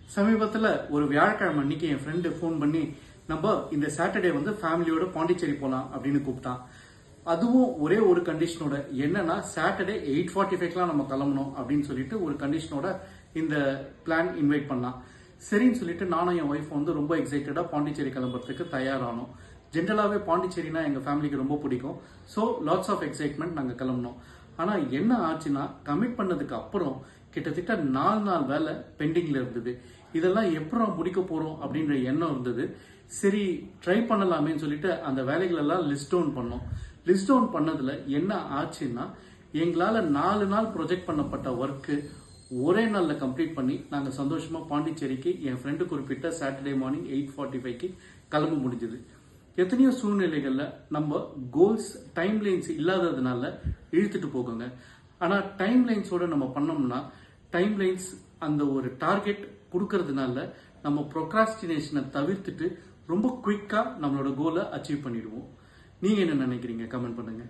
சமீபத்தில் ஒரு வியாழக்கிழமை அன்னைக்கு என் ஃப்ரெண்டு ஃபோன் பண்ணி நம்ம இந்த சாட்டர்டே வந்து ஃபேமிலியோட பாண்டிச்சேரி போகலாம் அப்படின்னு கூப்பிட்டான். அதுவும் ஒரே ஒரு கண்டிஷனோட, என்னன்னா சாட்டர்டே 8:45 நம்ம கிளம்பணும் அப்படின்னு சொல்லிட்டு ஒரு கண்டிஷனோட இந்த பிளான் இன்வைட் பண்ணலாம். சரின்னு சொல்லிட்டு நானும் என் ஒய்ஃப் வந்து ரொம்ப எக்ஸைட்டடா பாண்டிச்சேரி கிளம்புறதுக்கு தயாரானோம். ஜென்ரலாகவே பாண்டிச்சேரினா எங்கள் ஃபேமிலிக்கு ரொம்ப பிடிக்கும். ஸோ லாட்ஸ் ஆஃப் எக்ஸைட்மெண்ட் நாங்கள் கிளம்பினோம். ஆனால் என்ன ஆச்சுன்னா, கமிட் பண்ணதுக்கு அப்புறம் கிட்டத்தட்ட 4 நாள் வேலை பெண்டிங்ல இருந்தது. இதெல்லாம் எப்போ முடிக்க போறோம் அப்படின்ற எண்ணம் இருந்தது. சரி ட்ரை பண்ணலாமேன்னு சொல்லிட்டு அந்த வேலைகள் எல்லாம் லிஸ்ட் டவுன் பண்ணோம். லிஸ்ட் டவுன் பண்ணதுல என்ன ஆச்சுன்னா, எங்களால 4 நாள் ப்ரொஜெக்ட் பண்ணப்பட்ட ஒர்க்கு ஒரே நாள்ல கம்ப்ளீட் பண்ணி நாங்க சந்தோஷமா பாண்டிச்சேரிக்கு என் ஃப்ரெண்டு குறிப்பிட்ட சாட்டர்டே மார்னிங் 8:45 கிளம்ப முடிஞ்சது. எத்தனையோ சூழ்நிலைகள்ல நம்ம கோல்ஸ் டைம் லைன்ஸ் இல்லாததுனால இழுத்துட்டு போகுங்க. ஆனா டைம் லைன்ஸோட நம்ம பண்ணோம்னா, டைம் லைன்ஸ் அந்த ஒரு டார்கெட் கொடுக்கறதுனால நம்ம ப்ரொக்ராஸ்டினேஷனை தவிர்த்துட்டு ரொம்ப குயிக்கா நம்மளோட கோலை அச்சீவ் பண்ணிடுவோம். நீங்க என்ன நினைக்கிறீங்க? கமெண்ட் பண்ணுங்க.